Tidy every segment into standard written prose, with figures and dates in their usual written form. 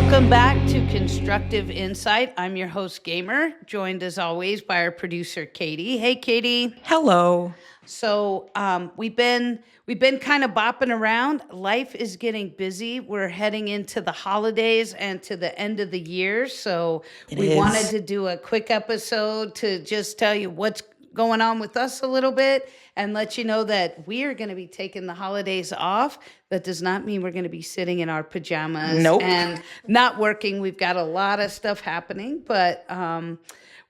Welcome back to Constructive Insight. I'm your host, Gamer, joined as always by our producer, Katie. Hey, Katie. Hello. So we've been kind of bopping around. Life is getting busy. We're heading into the holidays and to the end of the year. So we wanted to do a quick episode to just tell you what's going on with us a little bit and let you know that we are going to be taking the holidays off. That does not mean we're going to be sitting in our pajamas and not working. We've got a lot of stuff happening, but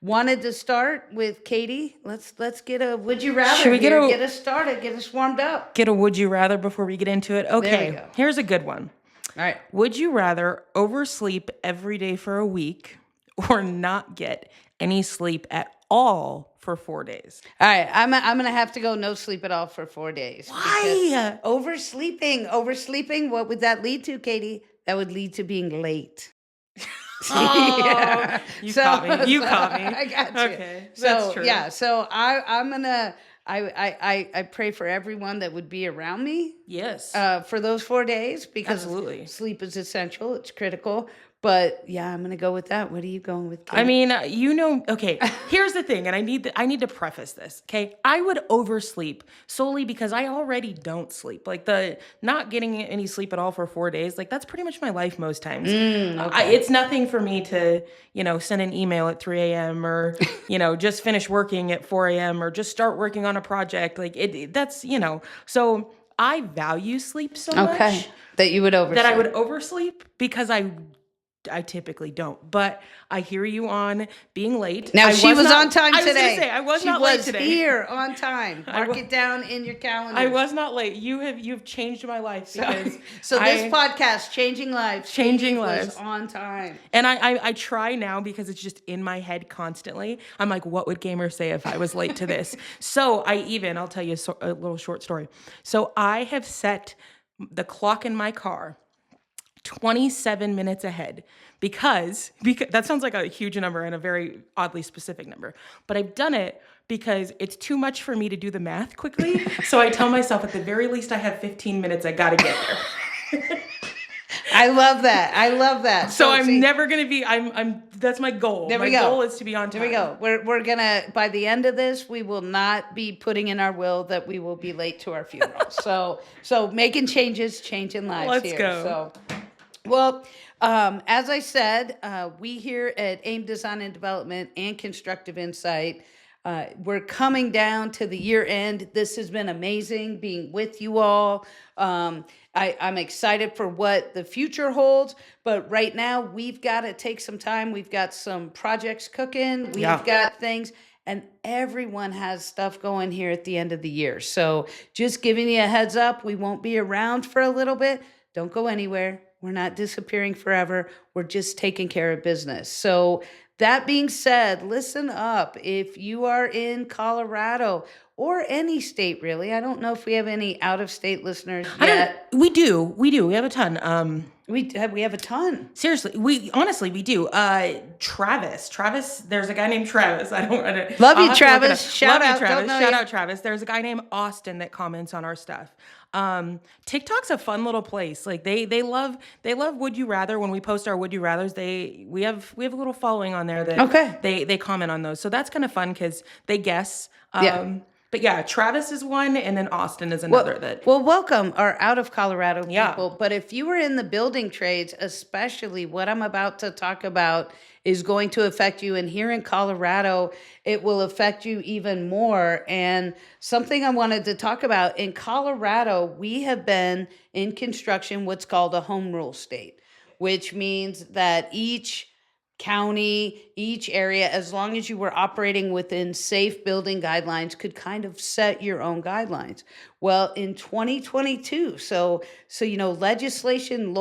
wanted to start with Katie. Let's get a would you rather. Should we get us started, get us warmed up. Get a would you rather before we get into it? Okay, there we go. Here's a good one. All right. Would you rather oversleep every day for a week or not get any sleep at all for 4 days? All right, I'm gonna have to go no sleep at all for 4 days. Why? Oversleeping. What would that lead to, Katie? That would lead to being late. Oh, yeah. You caught me. I got you. Okay, that's true. Yeah, so I'm gonna I pray for everyone that would be around me. Yes. For those 4 days because Absolutely. Sleep is essential. It's critical. But yeah, I'm gonna go with that. What are you going with, Kate? I mean, okay, here's the thing, and I need to preface this, okay? I would oversleep solely because I already don't sleep. Like the not getting any sleep at all for 4 days, like that's pretty much my life most times. Okay. It's nothing for me to, send an email at 3 a.m. or, just finish working at 4 a.m. or just start working on a project. Like that's, so I value sleep so much. That you would oversleep. That I would oversleep because I typically don't, but I hear you on being late. Now, she was on time today. I was going to say, I was not late today. She was here on time. Mark it down in your calendar. I was not late. You've changed my life because so this podcast, Changing Lives. Was on time. And I try now because it's just in my head constantly. I'm like, what would gamers say if I was late to this? So I'll tell you a little short story. So I have set the clock in my car 27 minutes ahead because that sounds like a huge number and a very oddly specific number, but I've done it because it's too much for me to do the math quickly. So I tell myself at the very least I have 15 minutes. I got to get there. I love that. So I'm never going to be, that's my goal. My goal is to be on time. There we go. We're going to, by the end of this, we will not be putting in our will that we will be late to our funeral. So making changes, changing lives. Let's here. go. So, well, as I said, we here at AIM Design and Development and Constructive Insight, we're coming down to the year end. This has been amazing being with you all. I'm excited for what the future holds, but right now we've got to take some time. We've got some projects cooking. We've got things. And everyone has stuff going here at the end of the year. So just giving you a heads up, we won't be around for a little bit. Don't go anywhere. We're not disappearing forever. We're just taking care of business. So that being said, listen up. If you are in Colorado or any state, really, I don't know if we have any out-of-state listeners yet. We do. We have a ton. We have a ton. Seriously, we do. Travis. There's a guy named Travis. I don't. Love you, Travis. Shout out, Travis. Shout out, Travis. There's a guy named Austin that comments on our stuff. TikTok's a fun little place. Like they love Would You Rather. When we post our Would You Rathers, we have a little following on there that they comment on those. So that's kind of fun because they guess. But yeah, Travis is one, and then Austin is another. Well, welcome our out of Colorado people. But if you were in the building trades, especially what I'm about to talk about is going to affect you. And here in Colorado, it will affect you even more. And something I wanted to talk about, in Colorado, we have been in construction what's called a home rule state, which means that each county, each area, as long as you were operating within safe building guidelines, could kind of set your own guidelines. Well, in 2022, so legislation,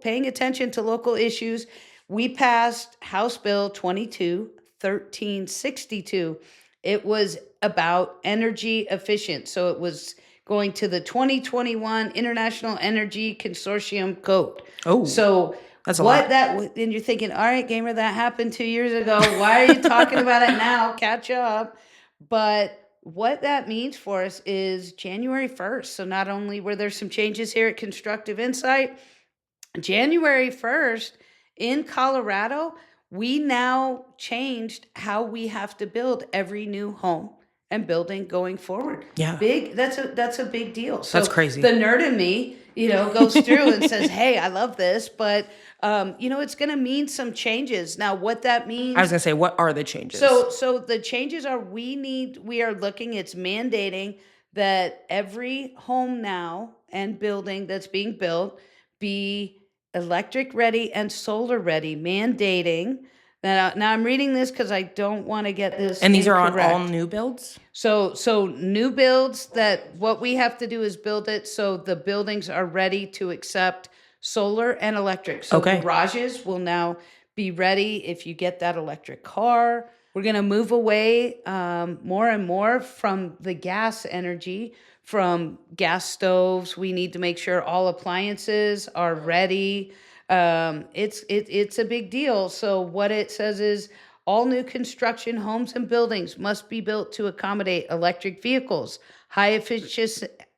paying attention to local issues, we passed House Bill 1362. It was about energy efficient. So it was going to the 2021 International Energy Consortium Code. Oh, so that's a lot. And you're thinking, all right, gamer, that happened 2 years ago. Why are you talking about it now? Catch up. But what that means for us is January 1st. So not only were there some changes here at Constructive Insight, January 1st In Colorado, we now changed how we have to build every new home and building going forward. Yeah. That's a big deal. So That's crazy. the nerd in me, goes through and says, "Hey, I love this," but it's going to mean some changes. Now, what that means, I was going to say, what are the changes? so the changes are it's mandating that every home now and building that's being built be electric ready and solar ready, mandating. Now I'm reading this because I don't want to get this And these are on incorrect. all new builds? So new builds, that what we have to do is build it so the buildings are ready to accept solar and electric. So Okay. garages will now be ready if you get that electric car. We're going to move away more and more from the gas energy, from gas stoves. We need to make sure all appliances are ready. It's a big deal. So what it says is all new construction homes and buildings must be built to accommodate electric vehicles, high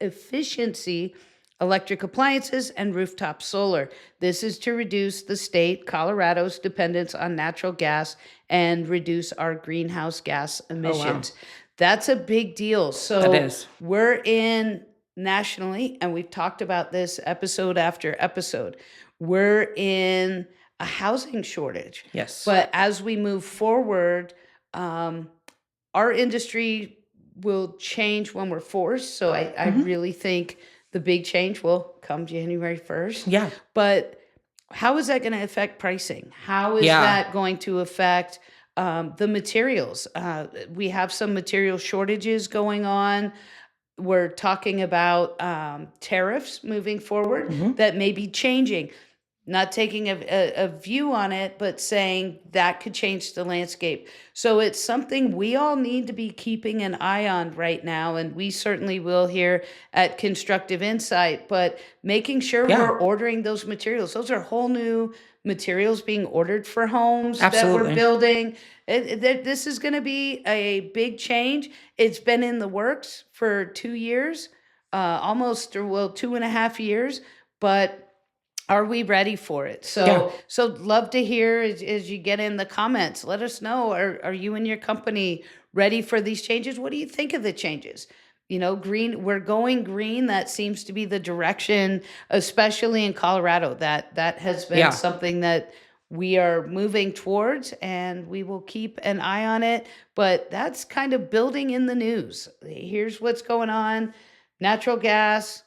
efficiency electric appliances, and rooftop solar. This is to reduce the state, Colorado's dependence on natural gas and reduce our greenhouse gas emissions. That's a big deal. So That is. we're in nationally, and we've talked about this episode after episode, we're in a housing shortage. Yes. But as we move forward, our industry will change when we're forced. So I really think the big change will come January 1st. Yeah. But how is that going to affect pricing? How is that going to affect the materials? We have some material shortages going on. We're talking about tariffs moving forward that may be changing. Not taking a view on it, but saying that could change the landscape. So it's something we all need to be keeping an eye on right now, and we certainly will here at Constructive N Site, but making sure we're ordering those materials. Those are whole new materials being ordered for homes that we're building. This is going to be a big change. It's been in the works for 2 years, almost, 2.5 years, but are we ready for it? So love to hear as you get in the comments. Let us know. Are you and your company ready for these changes? What do you think of the changes? Green. We're going green. That seems to be the direction, especially in Colorado. That has been something that we are moving towards, and we will keep an eye on it. But that's kind of building in the news. Here's what's going on: natural gas.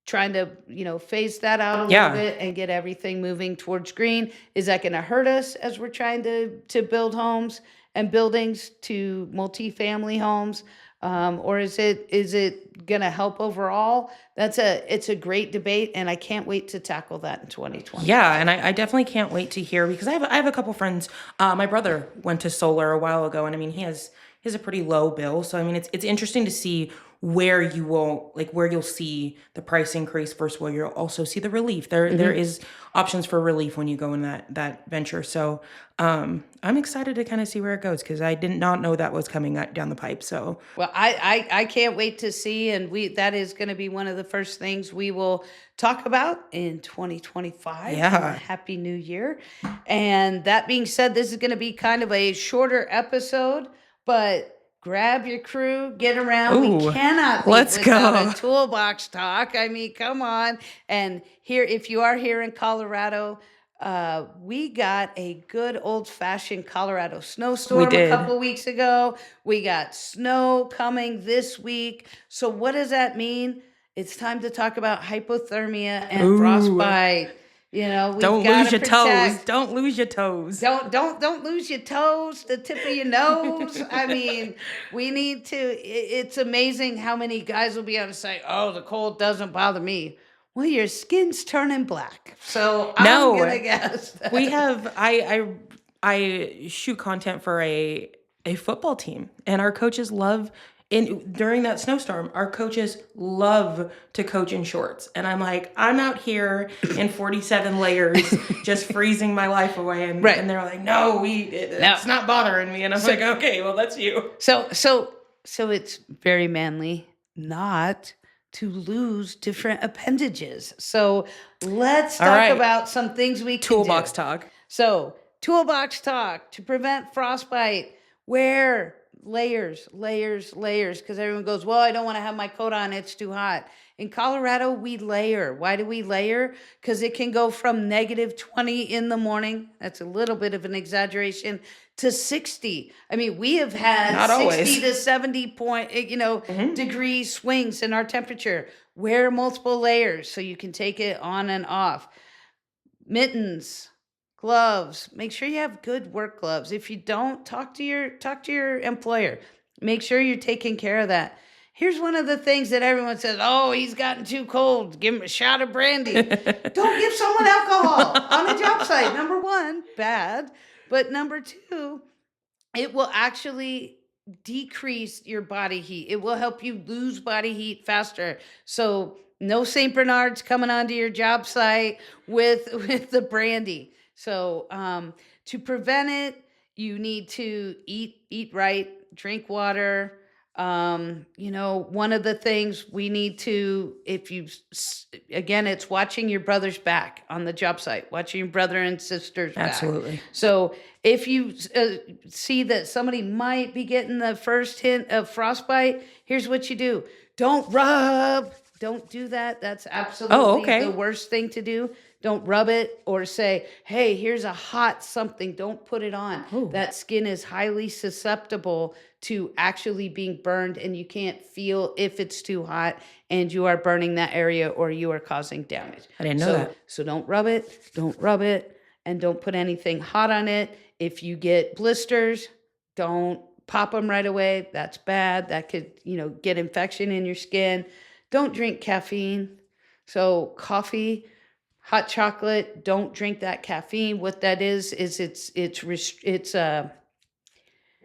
Trying to, phase that out a little bit and get everything moving towards green. Is that going to hurt us as we're trying to build homes and buildings to multifamily homes? Or is it going to help overall? It's a great debate, and I can't wait to tackle that in 2020. Yeah, and I definitely can't wait to hear, because I have a couple friends. My brother went to solar a while ago, and I mean, he has a pretty low bill. So I mean, it's interesting to see where you'll see the price increase versus where you'll also see the relief. There is options for relief when you go in that venture. So I'm excited to kind of see where it goes, because I did not know that was coming down the pipe. So I can't wait to see, and that is going to be one of the first things we will talk about in 2025. Yeah. Happy New Year. And that being said, this is going to be kind of a shorter episode, but grab your crew, get around. We cannot leave without a toolbox talk. I mean, come on. And here, if you are here in Colorado, we got a good old-fashioned Colorado snowstorm a couple weeks ago. We got snow coming this week. So what does that mean? It's time to talk about hypothermia and frostbite. Don't lose your toes. Don't lose your toes. Don't lose your toes, the tip of your nose. I mean, we need to. It's amazing how many guys will be on the site. Oh, the cold doesn't bother me. Well, your skin's turning black. So I'm gonna guess that. We have. I shoot content for a football team, and our coaches love. During that snowstorm, our coaches love to coach in shorts. And I'm like, I'm out here in 47 layers, just freezing my life away. And they're like, no, it's not bothering me. And I'm like, okay, well, that's you. So it's very manly not to lose different appendages. So let's All talk right. about some things we can Toolbox do. talk. So toolbox talk to prevent frostbite. Wear layers, because everyone goes, well, I don't want to have my coat on. It's too hot. In Colorado, we layer. Why do we layer? Because it can go from -20 in the morning. That's a little bit of an exaggeration, to 60. I mean, we have had Not 60 always. to 70 degree swings in our temperature. Wear multiple layers so you can take it on and off. Mittens, gloves. Make sure you have good work gloves. If you don't, talk to your employer. Make sure you're taking care of that. Here's one of the things that everyone says, oh, he's gotten too cold. Give him a shot of brandy. Don't give someone alcohol on a job site. Number one, bad. But number two, it will actually decrease your body heat. It will help you lose body heat faster. So no St. Bernards coming onto your job site with the brandy. So to prevent it, you need to eat right, drink water. One of the things we need to, again, it's watching your brother's back on the job site, watching your brother and sister's back. Absolutely. So if you see that somebody might be getting the first hint of frostbite, here's what you do. Don't rub. Don't do that. That's absolutely the worst thing to do. Don't rub it or say, hey, here's a hot something. Don't put it on. Ooh. That skin is highly susceptible to actually being burned, and you can't feel if it's too hot and you are burning that area or you are causing damage. I didn't know that. So don't rub it, and don't put anything hot on it. If you get blisters, don't pop them right away. That's bad. That could, get infection in your skin. Don't drink caffeine. So coffee, hot chocolate, don't drink that caffeine. What that is it's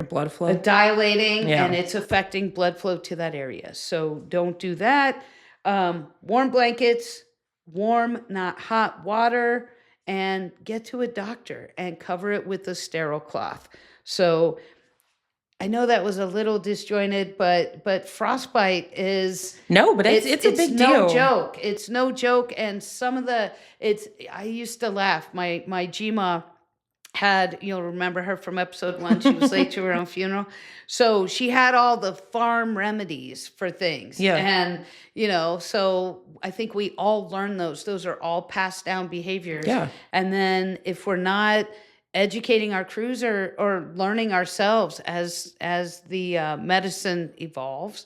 blood flow dilating, and it's affecting blood flow to that area. So don't do that. Warm blankets, warm, not hot water, and get to a doctor and cover it with a sterile cloth. So I know that was a little disjointed, but frostbite is it's a big deal. No joke. It's no joke. And I used to laugh. My Gma had, you'll remember her from episode 1. She was late to her own funeral. So she had all the farm remedies for things. Yeah. And, so I think we all learn those. Those are all passed down behaviors. Yeah. And then if we're not educating our crews or learning ourselves as the medicine evolves,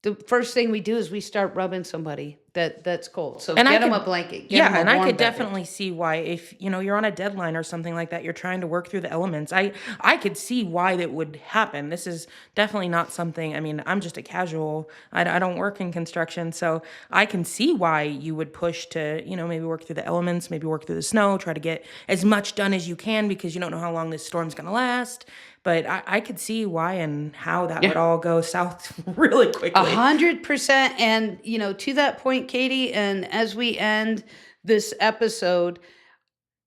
the first thing we do is we start rubbing somebody that's cold. So get them a blanket. Get them a and I warm could beverage. definitely see why, if you're on a deadline or something like that, you're trying to work through the elements. I could see why that would happen. This is definitely not something. I mean, I'm just a casual. I don't work in construction, so I can see why you would push to maybe work through the elements, maybe work through the snow, try to get as much done as you can because you don't know how long this storm's going to last. But I could see why and how that would all go south really quickly. 100%. And, to that point, Katie, and as we end this episode,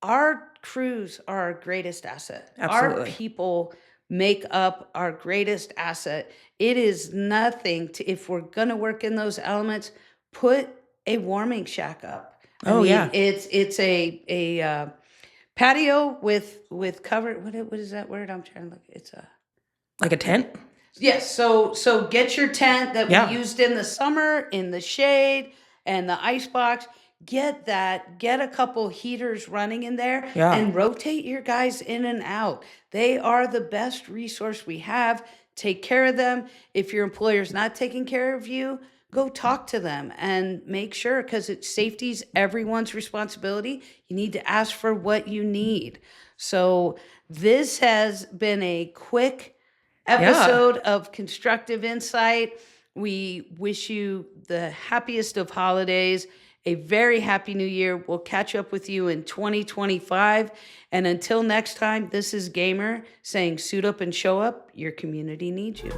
our crews are our greatest asset. Absolutely. Our people make up our greatest asset. It is nothing if we're going to work in those elements, put a warming shack up. It's a patio with covered, what is that word I'm trying to look? It's like a tent? Yes. So get your tent that we used in the summer in the shade and the ice box. Get that. Get a couple heaters running in there and rotate your guys in and out. They are the best resource we have. Take care of them. If your employer's not taking care of you, go talk to them and make sure, because safety's everyone's responsibility. You need to ask for what you need. So this has been a quick episode of Constructive Insight. We wish you the happiest of holidays, a very happy new year. We'll catch up with you in 2025. And until next time, this is Gamer saying suit up and show up. Your community needs you.